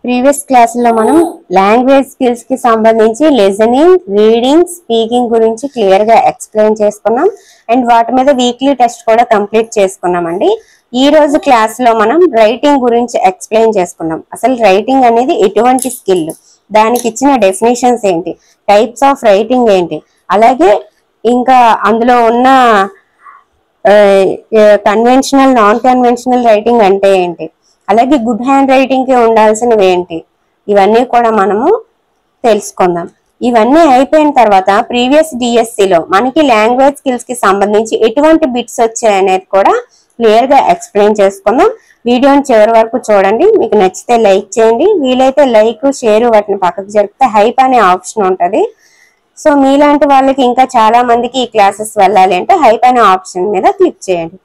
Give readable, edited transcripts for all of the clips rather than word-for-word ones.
Previous క్లాసుల్లో మనం language skills కి సంబంధించి లిజనింగ్, రీడింగ్, స్పీకింగ్ గురించి క్లియర్ గా ఎక్స్ప్లెయిన్ చేసుకున్నాం అండ్ వాటి మీద వీక్లీ టెస్ట్ కూడా కంప్లీట్ చేసుకున్నామండి. ఈ రోజు క్లాస్ లో మనం రైటింగ్ గురించి ఎక్స్ప్లెయిన్ చేసుకున్నాం. అసలు రైటింగ్ అనేది ఎటువంటి స్కిల్, దానికి ఇచ్చిన డెఫినేషన్స్ ఏంటి, టైప్స్ ఆఫ్ రైటింగ్ ఏంటి, అలాగే ఇంకా అందులో ఉన్న కన్వెన్షనల్, నాన్ కన్వెన్షనల్ రైటింగ్ అంటే ఏంటి, అలాగే గుడ్ హ్యాండ్ రైటింగ్ కి ఉండాల్సినవి ఏంటి, ఇవన్నీ కూడా మనము తెలుసుకుందాం. ఇవన్నీ అయిపోయిన తర్వాత ప్రీవియస్ డిఎస్సిలో మనకి లాంగ్వేజ్ స్కిల్స్ కి సంబంధించి ఎటువంటి బిట్స్ వచ్చాయి అనేది కూడా క్లియర్ గా ఎక్స్ప్లెయిన్ చేసుకుందాం. వీడియోని చివరి వరకు చూడండి. మీకు నచ్చితే లైక్ చేయండి, వీలైతే లైక్, షేర్ వాటిని పక్కకు జరిపితే హైప్ అనే ఆప్షన్ ఉంటుంది. సో మీలాంటి వాళ్ళకి ఇంకా చాలా మందికి ఈ క్లాసెస్ వెళ్ళాలి అంటే హైప్ అనే ఆప్షన్ మీద క్లిక్ చేయండి.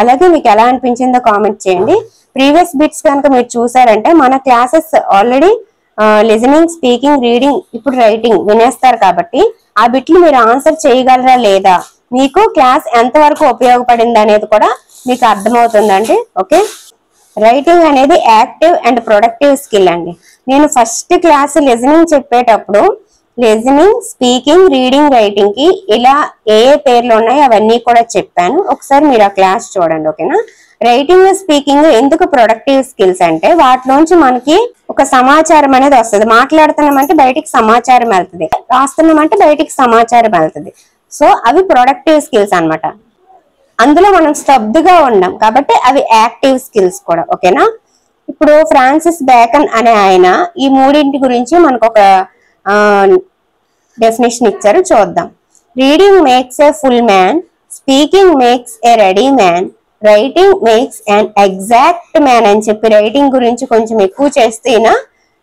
అలాగే మీకు ఎలా అనిపించిందో కామెంట్ చేయండి. ప్రీవియస్ బిట్స్ కనుక మీరు చూసారంటే మన classes already listening, speaking, reading, ఇప్పుడు రైటింగ్ వినేస్తారు కాబట్టి ఆ బిట్లు మీరు ఆన్సర్ చేయగలరా లేదా, మీకు క్లాస్ ఎంత వరకు ఉపయోగపడింది అనేది కూడా మీకు అర్థమవుతుందండి. ఓకే, రైటింగ్ అనేది యాక్టివ్ అండ్ ప్రొడక్టివ్ స్కిల్ అండి. నేను ఫస్ట్ క్లాస్ లిజనింగ్ చెప్పేటప్పుడు లిజనింగ్, స్పీకింగ్, రీడింగ్, రైటింగ్ కి ఇలా ఏ పేర్లు ఉన్నాయి అవన్నీ కూడా చెప్పాను. ఒకసారి మీరు ఆ క్లాస్ చూడండి. ఓకేనా, రైటింగ్, స్పీకింగ్ ఎందుకు ప్రొడక్టివ్ స్కిల్స్ అంటే వాటిలోంచి మనకి ఒక సమాచారం అనేది వస్తుంది. మాట్లాడుతున్నామంటే బయటికి సమాచారం వెళ్తుంది, రాస్తున్నామంటే బయటికి సమాచారం వెళ్తుంది. సో అవి ప్రొడక్టివ్ స్కిల్స్ అన్నమాట. అందులో మనం స్తబ్దుగా ఉన్నాం కాబట్టి అవి యాక్టివ్ స్కిల్స్ కూడా. ఓకేనా, ఇప్పుడు ఫ్రాన్సిస్ బేకన్ అనే ఆయన ఈ మూడింటి గురించి మనకు ఒక డెఫినేషన్ ఇచ్చారు, చూద్దాం. Reading makes a full man, speaking makes a ready man, writing makes an exact man అని చెప్పి రైటింగ్ గురించి కొంచెం ఎక్కువ చేస్తే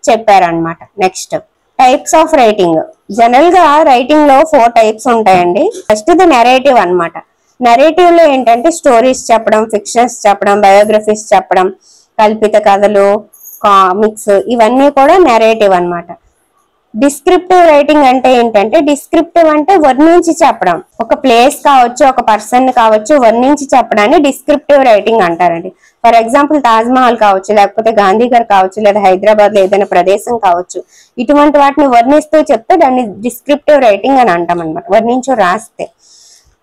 చెప్పారనమాట. Next types of writing. General గా రైటింగ్ లో 4 టైప్స్ ఉంటాయండి. ఫస్ట్ ది నెరేటివ్ అన్నమాట. నెరేటివ్ లో ఏంటంటే స్టోరీస్ చెప్పడం, ఫిక్షన్స్ చెప్పడం, బయోగ్రఫీస్ చెప్పడం, కల్పిత కథలు, కామిక్స్, ఇవన్నీ కూడా నెరేటివ్ అన్నమాట. డిస్క్రిప్టివ్ రైటింగ్ అంటే ఏంటంటే, డిస్క్రిప్టివ్ అంటే వర్ణించి చెప్పడం, ఒక ప్లేస్ కావచ్చు, ఒక పర్సన్ కావచ్చు, వర్ణించి చెప్పడాన్ని డిస్క్రిప్టివ్ రైటింగ్ అంటారండి. ఫర్ ఎగ్జాంపుల్ తాజ్ మహల్ కావచ్చు, లేకపోతే గాంధీ గారు కావచ్చు, లేదా హైదరాబాద్ లో ఏదైనా ప్రదేశం కావచ్చు, ఇటువంటి వాటిని వర్ణిస్తూ చెప్తే దాన్ని డిస్క్రిప్టివ్ రైటింగ్ అని అంటాం అనమాట, వర్ణించు రాస్తే.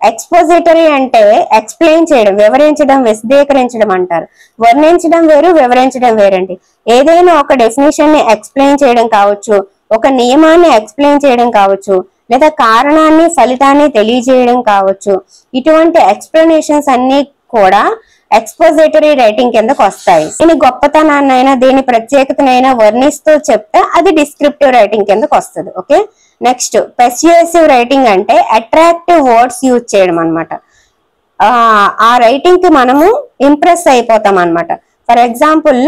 ఎక్స్పోజిటరీ అంటే ఎక్స్ప్లెయిన్ చేయడం, వివరించడం, విశదీకరించడం అంటారు. వర్ణించడం వేరు, వివరించడం వేరండి. ఏదైనా ఒక డెఫినేషన్ ని ఎక్స్ప్లెయిన్ చేయడం కావచ్చు, ఒక నియమాన్ని ఎక్స్ప్లెయిన్ చేయడం కావచ్చు, లేదా కారణాన్ని, ఫలితాన్ని తెలియజేయడం కావచ్చు. ఇటువంటి ఎక్స్ప్లెనేషన్స్ అన్ని కూడా ఎక్స్పోజిటరీ రైటింగ్ కిందకు వస్తాయి. దీని గొప్పతనాన్నైనా దీని ప్రత్యేకతనైనా వర్ణిస్తూ చెప్తే అది డిస్క్రిప్టివ్ రైటింగ్ కిందకు వస్తుంది. ఓకే, నెక్స్ట్ పెర్స్యూసివ్ రైటింగ్ అంటే అట్రాక్టివ్ వర్డ్స్ యూజ్ చేయడం అనమాట. ఆ రైటింగ్ కి మనము ఇంప్రెస్ అయిపోతాం అనమాట. ఫర్ ఎగ్జాంపుల్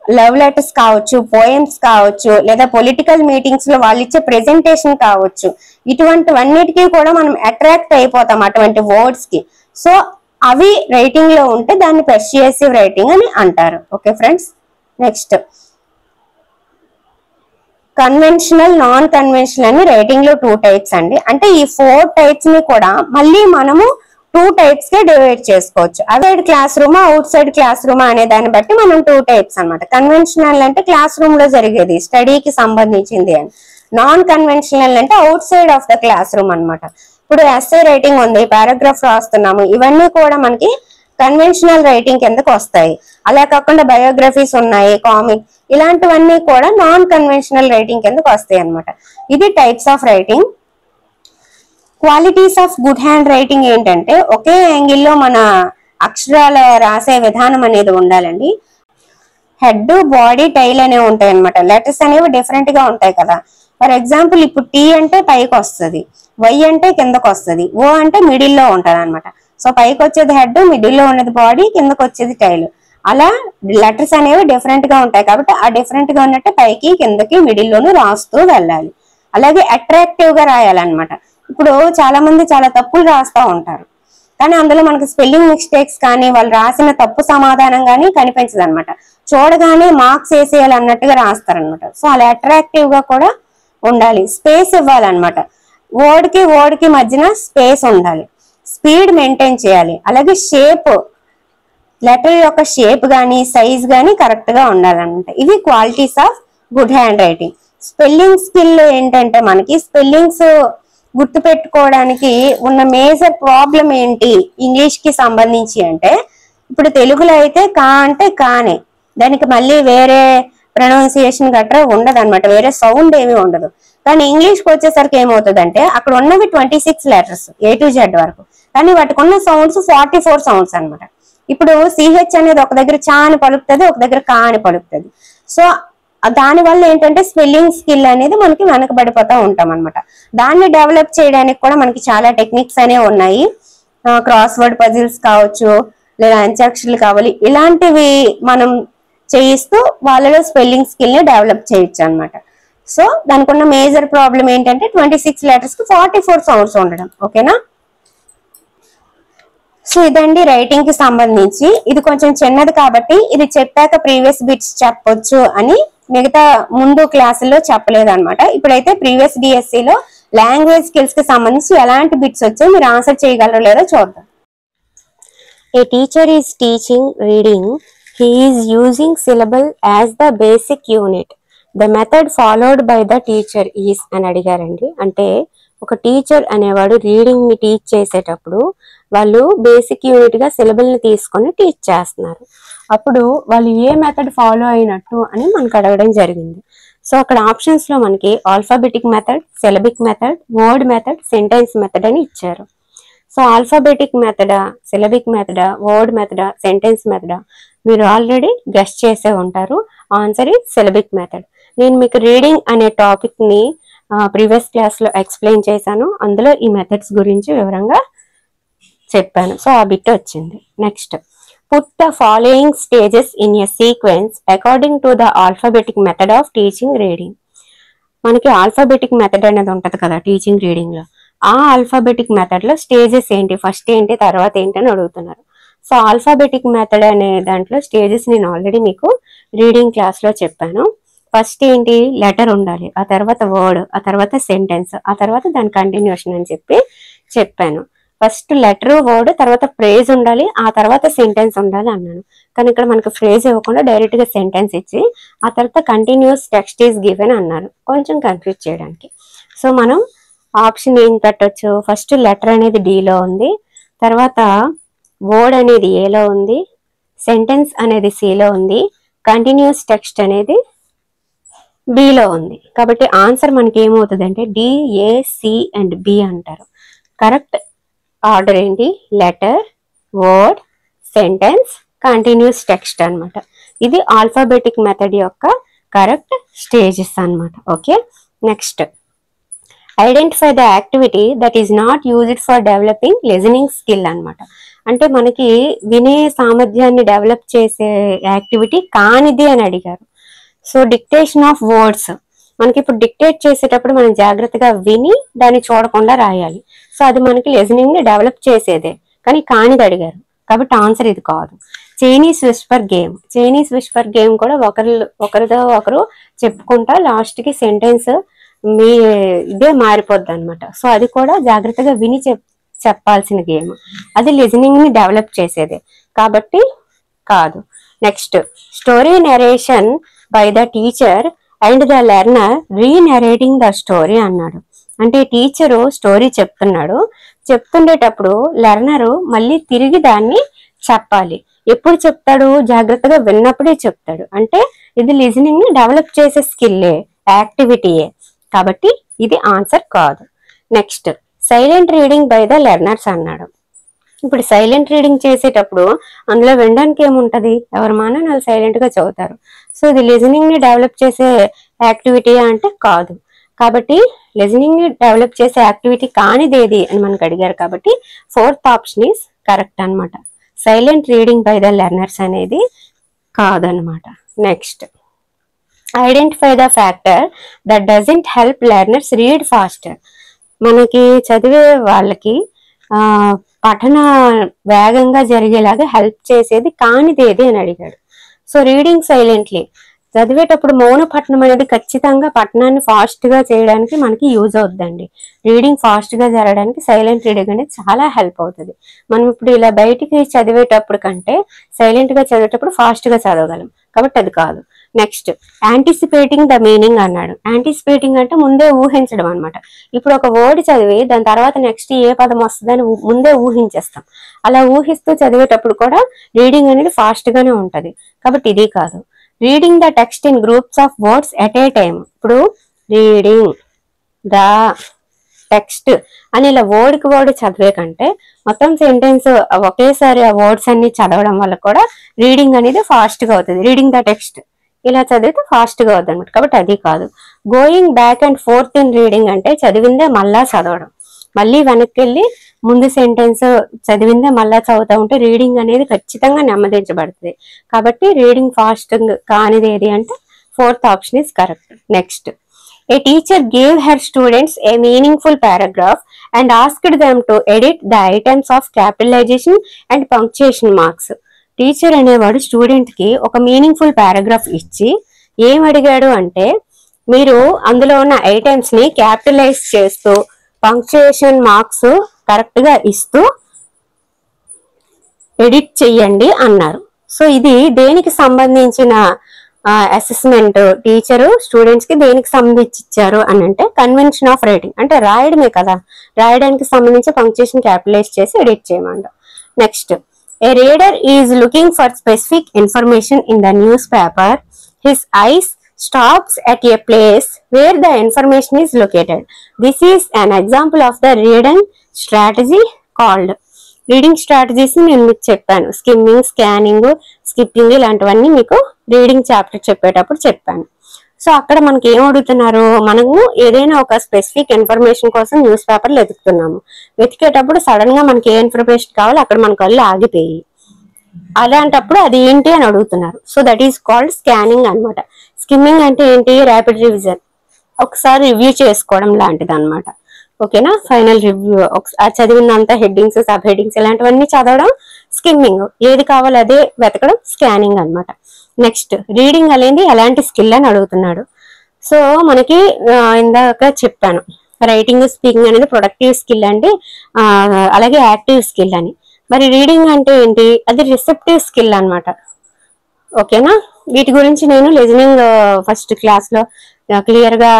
లవ్ లెటర్స్ కావచ్చు, పోయమ్స్ కావచ్చు, లేదా పొలిటికల్ మీటింగ్స్ లో వాళ్ళు ఇచ్చే ప్రెజెంటేషన్ కావచ్చు, ఇటువంటివన్నిటికీ కూడా మనం అట్రాక్ట్ అయిపోతాం అటువంటి వర్డ్స్ కి. సో అవి రైటింగ్ లో ఉంటే దాన్ని పెర్స్యూసివ్ రైటింగ్ అని అంటారు. Okay friends, next conventional, non conventional అని రైటింగ్ లో 2 టైప్స్ అండి. అంటే ఈ 4 టైప్స్ ని కూడా మళ్ళీ మనము 2 టైప్స్ గా డివైడ్ చేసుకోవచ్చు. Out class room, out side class room అనే దాన్ని బట్టి మనం 2 టైప్స్ అనమాట. కన్వెన్షనల్ అంటే క్లాస్ రూమ్ లో జరిగేది, స్టడీకి సంబంధించింది అని. నాన్ కన్వెన్షనల్ అంటే out side of the class room అనమాట. ఇప్పుడు ఎస్సే రైటింగ్ ఉంది, పారాగ్రాఫ్ రాస్తున్నాము, ఇవన్నీ కూడా మనకి కన్వెన్షనల్ రైటింగ్ కిందకు వస్తాయి. అలా కాకుండా బయోగ్రఫీస్ ఉన్నాయి, కామిక్, ఇలాంటివన్నీ కూడా నాన్ కన్వెన్షనల్ రైటింగ్ కిందకు వస్తాయి అనమాట. ఇది types of writing. Qualities of good hand writing ఏంటంటే ఒకే యాంగిల్లో మన అక్షరాల రాసే విధానం అనేది ఉండాలండి. హెడ్, బాడీ, టైల్ అనేవి ఉంటాయి అనమాట. లెటర్స్ అనేవి డిఫరెంట్ గా ఉంటాయి కదా. ఫర్ ఎగ్జాంపుల్ ఇప్పుడు టీ అంటే పైకి వస్తుంది, వై అంటే కిందకు వస్తుంది, ఓ అంటే మిడిల్ లో ఉంటది అనమాట. సో పైకి వచ్చేది హెడ్, మిడిల్ లో ఉన్నది బాడీ, కిందకు వచ్చేది టైల్. అలా లెటర్స్ అనేవి డిఫరెంట్ గా ఉంటాయి కాబట్టి ఆ డిఫరెంట్ గా ఉన్నట్టు పైకి, కిందకి, మిడిల్ లోను రాస్తూ వెళ్ళాలి. అలాగే అట్రాక్టివ్ గా రాయాలన్నమాట. ఇప్పుడు చాలా మంది చాలా తప్పులు రాస్తా ఉంటారు, కానీ అందులో మనకి స్పెల్లింగ్ మిస్టేక్స్ కానీ వాళ్ళు రాసిన తప్పు సమాధానం కానీ కనిపించదు అనమాట. చూడగానే మార్క్స్ వేసేయాలి అన్నట్టుగా రాస్తారనమాట. సో అలా అట్రాక్టివ్ గా కూడా ఉండాలి. స్పేస్ ఇవ్వాలన్నమాట. వర్డ్ కి మధ్యన స్పేస్ ఉండాలి. స్పీడ్ మెయింటైన్ చేయాలి. అలాగే షేప్, లెటర్ యొక్క షేప్ గానీ, సైజ్ గానీ కరెక్ట్ గా ఉండాలన్నమాట. ఇవి qualities of good hand writing. Spelling skill ఏంటంటే మనకి స్పెల్లింగ్స్ గుర్తు పెట్టుకోవడానికి ఉన్న మేజర్ ప్రాబ్లం ఏంటి ఇంగ్లీష్ కి సంబంధించి అంటే, ఇప్పుడు తెలుగులో అయితే కా అంటే కానే, దానికి మళ్ళీ వేరే ప్రొనౌన్సియేషన్ గట్రా ఉండదు అనమాట, వేరే సౌండ్ ఏమీ ఉండదు. కానీ ఇంగ్లీష్ కి వచ్చేసరికి ఏమవుతుందంటే అక్కడ ఉన్నవి 26 లెటర్స్ A to Z వరకు, కానీ వాటికి ఉన్న సౌండ్స్ 44 సౌండ్స్ అనమాట. ఇప్పుడు సిహెచ్ అనేది ఒక దగ్గర చా అని పలుకుతుంది, ఒక దగ్గర కా అని పలుకుతుంది. సో దాని వల్ల ఏంటంటే స్పెల్లింగ్ స్కిల్ అనేది మనకి వెనకబడిపోతూ ఉంటాం అనమాట. దాన్ని డెవలప్ చేయడానికి కూడా మనకి చాలా టెక్నిక్స్ అనేవి ఉన్నాయి. క్రాస్ వర్డ్ పజిల్స్ కావచ్చు, లేదా అంత్యాక్షరాలు కావాలి, ఇలాంటివి మనం చేయిస్తూ వాళ్ళలో స్పెల్లింగ్ స్కిల్ ని డెవలప్ చేయొచ్చు అనమాట. సో దానికి ఉన్న మేజర్ ప్రాబ్లం ఏంటంటే 26 లెటర్స్ కి 44 సౌండ్స్ ఉండడం. ఓకేనా? సో ఇదండి రైటింగ్ కి సంబంధించి. ఇది కొంచెం చిన్నది కాబట్టి ఇది చెప్పాక ప్రీవియస్ బిట్స్ చెప్పొచ్చు అని మిగతా ముందు క్లాసుల్లో చెప్పలేదు అనమాట. ఇప్పుడైతే ప్రీవియస్ డిఎస్సి లో లాంగ్వేజ్ స్కిల్స్ కి సంబంధించి ఎలాంటి బిట్స్ వచ్చాయి మీరు ఆన్సర్ చేయగలరో లేదో చూద్దాం. A teacher is teaching reading, he is using syllable as the basic unit, the method followed by the teacher is అని అడిగారండి. అంటే ఒక టీచర్ అనేవాడు రీడింగ్ ని టీచ్ చేసేటప్పుడు వాళ్ళు బేసిక్ యూనిట్ గా సిలబల్ ని తీసుకొని టీచ్ చేస్తున్నారు. అప్పుడు వాళ్ళు ఏ మెథడ్ ఫాలో అయినట్టు అని మనకు అడగడం జరిగింది. సో అక్కడ ఆప్షన్స్ లో మనకి alphabetic method, syllabic method, word method, sentence method అని ఇచ్చారు. సో ఆల్ఫాబెటిక్ మెథడా, సిలబిక్ మెథడా, వర్డ్ మెథడా, సెంటెన్స్ మెథడా, మీరు ఆల్రెడీ గెస్ చేసే ఉంటారు. Answer is syllabic method. నేను మీకు రీడింగ్ అనే టాపిక్ ని ప్రీవియస్ క్లాస్ లో ఎక్స్ప్లెయిన్ చేశాను. అందులో ఈ మెథడ్స్ గురించి వివరంగా చెప్పాను. సో ఆ బిట్ వచ్చింది. Next, put the following stages in a sequence according to the alphabetic method of teaching reading. మనకి ఆల్ఫాబెటిక్ మెథడ్ అనేది ఉంటది కదా టీచింగ్ రీడింగ్ లో. ఆ ఆల్ఫాబెటిక్ మెథడ్ లో స్టేజెస్ ఏంటి, ఫస్ట్ ఏంటి, తర్వాత ఏంటి అని అడుగుతున్నారు. సో ఆల్ఫాబెటిక్ మెథడ్ అనే దాంట్లో స్టేజెస్ నేను ఆల్రెడీ మీకు రీడింగ్ క్లాస్ లో చెప్పాను. ఫస్ట్ ఏంటి, లెటర్ ఉండాలి, ఆ తర్వాత వర్డ్, ఆ తర్వాత సెంటెన్స్, ఆ తర్వాత దాని కంటిన్యూషన్ అని చెప్పాను. ఫస్ట్ లెటర్, వర్డ్, తర్వాత ఫ్రేజ్ ఉండాలి, ఆ తర్వాత సెంటెన్స్ ఉండాలి అన్నాను. కానీ ఇక్కడ మనకు ఫ్రేజ్ ఇవ్వకుండా డైరెక్ట్ గా సెంటెన్స్ ఇచ్చి ఆ తర్వాత కంటిన్యూస్ టెక్స్ట్ ఈజ్ గివెన్ అన్నారు, కొంచెం కన్ఫ్యూజ్ చేయడానికి. సో మనం ఆప్షన్ ఏం పెట్టొచ్చు, ఫస్ట్ లెటర్ అనేది డిలో ఉంది, తర్వాత వర్డ్ అనేది ఏలో ఉంది, సెంటెన్స్ అనేది సిలో ఉంది, కంటిన్యూస్ టెక్స్ట్ అనేది బిలో ఉంది. కాబట్టి ఆన్సర్ మనకి ఏమవుతుంది అంటే డిఏసి అండ్ బి అంటారు. కరెక్ట్ ఆర్డర్ ఏంటి, letter, word, sentence, continuous text అన్నమాట. ఇది ఆల్ఫాబెటిక్ మెథడ్ యొక్క కరెక్ట్ స్టేజెస్ అన్నమాట. Okay, next, identify the activity that is not used for developing listening skill అన్నమాట. అంటే మనకి వినే సామర్థ్యాన్ని డెవలప్ చేసే యాక్టివిటీ కానిది అని అడిగారు. సో డిక్టేషన్ ఆఫ్ వర్డ్స్, మనకి ఇప్పుడు డిక్టేట్ చేసేటప్పుడు మనం జాగ్రత్తగా విని దాన్ని చూడకుండా రాయాలి. సో అది మనకి లిజనింగ్ ని డెవలప్ చేసేదే, కానీ కానిది అడిగారు కాబట్టి ఆన్సర్ ఇది కాదు. Chinese Whisper game, Chinese Whisper game కూడా ఒకరితో ఒకరు చెప్పుకుంటా లాస్ట్ కి సెంటెన్స్ మీ ఇదే మారిపోద్ది అనమాట. సో అది కూడా జాగ్రత్తగా విని చెప్పాల్సిన గేమ్, అది లిజనింగ్ ని డెవలప్ చేసేదే కాబట్టి కాదు. Next, story narration by the teacher and the learner renarrating the story అన్నాడు. అంటే టీచరు స్టోరీ చెప్తుండేటప్పుడు లెర్నరు మళ్ళీ తిరిగి దాన్ని చెప్పాలి. ఎప్పుడు చెప్తాడు, జాగ్రత్తగా విన్నప్పుడే చెప్తాడు. అంటే ఇది లిజనింగ్ ని డెవలప్ చేసే స్కిల్లే, యాక్టివిటీయే, కాబట్టి ఇది ఆన్సర్ కాదు. Next, silent reading by the learners అన్నాడు. ఇప్పుడు సైలెంట్ రీడింగ్ చేసేటప్పుడు అందులో వినడానికి ఏముంటది, ఎవరి మాన వాళ్ళు సైలెంట్ గా చదువుతారు. సో ఇది లిజనింగ్ ని డెవలప్ చేసే యాక్టివిటీ అంటే కాదు. కాబట్టి లిజనింగ్ ని డెవలప్ చేసే యాక్టివిటీ కానిదేది అని మనకు అడిగారు కాబట్టి ఫోర్త్ ఆప్షన్ ఈస్ కరెక్ట్ అనమాట. Silent reading by the learners అనేది కాదనమాట. Next, identify the factor that doesn't help learners read faster. మనకి చదివే వాళ్ళకి పఠన వేగంగా జరిగేలాగా హెల్ప్ చేసేది కానిదేది అని అడిగాడు. సో రీడింగ్ సైలెంట్లీ, చదివేటప్పుడు మౌన పఠనం అనేది ఖచ్చితంగా పఠనాన్ని ఫాస్ట్ గా చేయడానికి మనకి యూజ్ అవుతుందండి. రీడింగ్ ఫాస్ట్ గా జరగడానికి సైలెంట్ రీడింగ్ అనేది చాలా హెల్ప్ అవుతుంది. మనం ఇప్పుడు ఇలా బయటికి చదివేటప్పుడు కంటే సైలెంట్ గా చదివేటప్పుడు ఫాస్ట్ గా చదవగలం కాబట్టి అది కాదు. నెక్స్ట్ యాంటిసిపేటింగ్ ద మీనింగ్ అన్నాడు. యాంటిసిపేటింగ్ అంటే ముందే ఊహించడం అనమాట. ఇప్పుడు ఒక వర్డ్ చదివి దాని తర్వాత నెక్స్ట్ ఏ పదం వస్తుందని ముందే ఊహించేస్తాం. అలా ఊహిస్తూ చదివేటప్పుడు కూడా రీడింగ్ అనేది ఫాస్ట్ గానే ఉంటది. కాబట్టి ఇది కాదు. Reading the text in groups of words at a time. ఇప్పుడు రీడింగ్ ద టెక్స్ట్ అని ఇలా వర్డ్కి వర్డ్ చదివే కంటే మొత్తం సెంటెన్స్ ఒకేసారి ఆ వర్డ్స్ అన్ని చదవడం వల్ల కూడా రీడింగ్ అనేది ఫాస్ట్ గా అవుతుంది. రీడింగ్ ద టెక్స్ట్ ఇలా చదివితే ఫాస్ట్ గా అవుతుంది అనమాట. కాబట్టి అది కాదు. Going back and fourth in reading అంటే చదివిందే మళ్ళా చదవడం, మళ్ళీ వెనక్కి వెళ్ళి ముందు సెంటెన్స్ చదివిందే మళ్ళా చదువుతా ఉంటే రీడింగ్ అనేది ఖచ్చితంగా నెమ్మదించబడుతుంది. కాబట్టి రీడింగ్ ఫాస్ట్ కానిది ఏది అంటే fourth option is correct. Next, a teacher gave her students a meaningful paragraph and asked them to edit the items of capitalization and punctuation marks. Teacher అనేవాడు స్టూడెంట్ కి ఒక మీనింగ్ఫుల్ పారాగ్రాఫ్ ఇచ్చి ఏం అడిగాడు అంటే మీరు అందులో ఉన్న ఐటమ్స్ ని క్యాపిటలైజ్ చేస్తూ పంక్చుయేషన్ మార్క్స్ కరెక్ట్ గా ఇస్తూ ఎడిట్ చెయ్యండి అన్నారు. సో ఇది దేనికి సంబంధించిన అసెస్మెంట్ టీచరు స్టూడెంట్స్ కి దేనికి సంబంధించి ఇచ్చారు అని అంటే కన్వెన్షన్ ఆఫ్ రైటింగ్ అంటే రాయడమే కదా, రాయడానికి సంబంధించి పంక్చుయేషన్ క్యాపిటలైజ్ చేసి ఎడిట్ చేయమంట. Next, a reader is looking for specific information in the newspaper, his eyes stops at a place where the information is located. This is an example of the reading strategy called. Reading strategies నేను మీకు చెప్పాను. Skimming, scanning, skipping ఇలాంటివన్నీ మీకు reading chapter చెప్పేటప్పుడు చెప్పాను. So అక్కడ మనకి ఏం అడుగుతున్నారు, మనము ఏదైనా ఒక స్పెసిఫిక్ ఇన్ఫర్మేషన్ కోసం న్యూస్ పేపర్లు వెతుకుతున్నాము. వెతికేటప్పుడు సడన్ గా మనకి ఏ ఇన్ఫర్మేషన్ కావాలో అక్కడ మన కళ్ళు ఆగిపోయి అలాంటప్పుడు అది ఏంటి అని అడుగుతున్నారు. So that is called scanning అనమాట. స్కిమ్మింగ్ అంటే ఏంటి, ర్యాపిడ్ రివిజన్, ఒకసారి రివ్యూ చేసుకోవడం లాంటిది అనమాట. ఓకేనా, ఫైనల్ రివ్యూ చదివినంత హెడ్డింగ్స్, సబ్ హెడ్డింగ్స్ ఇలాంటివన్నీ చదవడం స్కిమ్మింగ్. ఏది కావాలో అదే వెతకడం స్కానింగ్ అనమాట. నెక్స్ట్, రీడింగ్ అనేది ఎలాంటి స్కిల్ అని అడుగుతున్నాడు. సో మనకి ఇందాక చెప్పాను రైటింగ్, స్పీకింగ్ అనేది ప్రొడక్టివ్ స్కిల్ అండి, అలాగే యాక్టివ్ స్కిల్ అని. మరి రీడింగ్ అంటే ఏంటి, అది రిసెప్టివ్ స్కిల్ అనమాట. ఓకేనా, వీటి గురించి నేను లిజనింగ్ ఫస్ట్ క్లాస్ లో క్లియర్ గా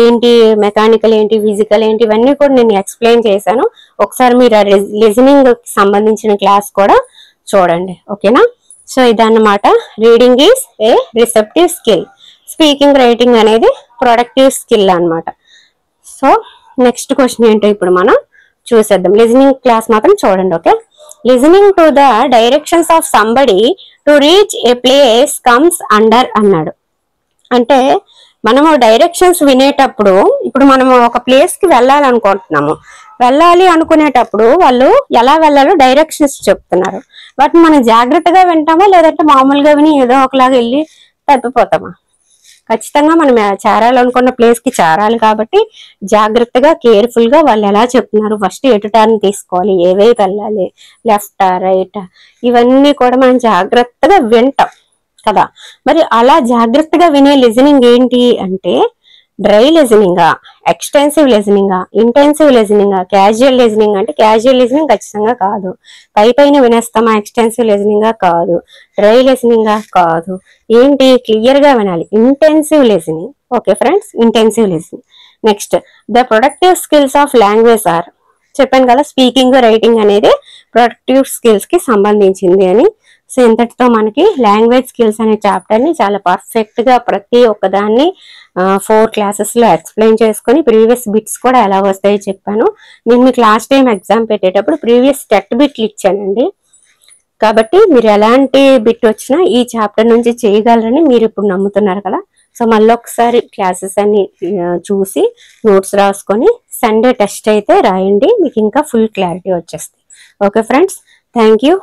ఏంటి మెకానికల్ ఏంటి, ఫిజికల్ ఏంటి ఇవన్నీ కూడా నేను ఎక్స్ప్లెయిన్ చేశాను. ఒకసారి మీరు లిజనింగ్ సంబంధించిన క్లాస్ కూడా చూడండి. ఓకేనా, సో ఇదన్నమాట. Reading is a receptive skill, speaking, writing అనేది ప్రొడక్టివ్ స్కిల్ అన్నమాట. సో నెక్స్ట్ క్వశ్చన్ ఏంటో ఇప్పుడు మనం చూసేద్దాం. లిజనింగ్ క్లాస్ మాత్రం చూడండి. Okay, listening to the directions of somebody to reach A place comes under అన్నాడు. అంటే మనము డైరెక్షన్స్ వినేటప్పుడు, ఇప్పుడు మనము ఒక ప్లేస్ కి వెళ్ళాలనుకుంటున్నాము, వెళ్ళాలి అనుకునేటప్పుడు వాళ్ళు ఎలా వెళ్ళాలో డైరెక్షన్స్ చెప్తున్నారు. వాటిని మనం జాగ్రత్తగా వింటామా లేదంటే మామూలుగా విని ఏదో ఒకలాగా వెళ్ళి తప్పిపోతామా? ఖచ్చితంగా మనం చేరాలనుకున్న ప్లేస్ కి చేరాలి కాబట్టి జాగ్రత్తగా కేర్ఫుల్ గా వాళ్ళు ఎలా చెప్తున్నారు, ఫస్ట్ ఎటు టర్న్ తీసుకోవాలి, ఏ వైపు వెళ్ళాలి, లెఫ్టా రైటా, ఇవన్నీ కూడా మనం జాగ్రత్తగా వింటాం కదా. మరి అలా జాగ్రత్తగా వినే లిజనింగ్ ఏంటి అంటే డ్రై లిజనింగా, ఎక్స్టెన్సివ్ లిజనింగా, ఇంటెన్సివ్ లిజనింగా, క్యాజువల్ లిజనింగ్ అంటే క్యాజువల్ లిజనింగ్ ఖచ్చితంగా కాదు, పైన వినేస్తామా, ఎక్స్టెన్సివ్ లిజనింగా కాదు, డ్రై లిజనింగా కాదు, ఏంటి క్లియర్ గా వినాలి, intensive listening. Okay friends, intensive listening. Next, the productive skills of language are, చెప్పాను కదా స్పీకింగ్, రైటింగ్ అనేది ప్రొడక్టివ్ స్కిల్స్ కి సంబంధించింది అని. సో ఇంతటితో మనకి లాంగ్వేజ్ స్కిల్స్ అనే చాప్టర్ ని చాలా పర్ఫెక్ట్ గా ప్రతి ఒక్కదాన్ని 4 క్లాసెస్ లో ఎక్స్ప్లెయిన్ చేసుకుని ప్రీవియస్ బిట్స్ కూడా ఎలా వస్తాయో చెప్పాను. నేను మీకు లాస్ట్ టైం ఎగ్జామ్ పెట్టేటప్పుడు ప్రీవియస్ టెట్ బిట్లు ఇచ్చానండి. కాబట్టి మీరు ఎలాంటి బిట్ వచ్చినా ఈ చాప్టర్ నుంచి చేయగలరని మీరు ఇప్పుడు నమ్ముతున్నారు కదా. సో మళ్ళీ ఒకసారి క్లాసెస్ అన్ని చూసి నోట్స్ రాసుకొని సండే టెస్ట్ అయితే రాయండి, మీకు ఇంకా ఫుల్ క్లారిటీ వచ్చేస్తుంది. Okay friends, thank you.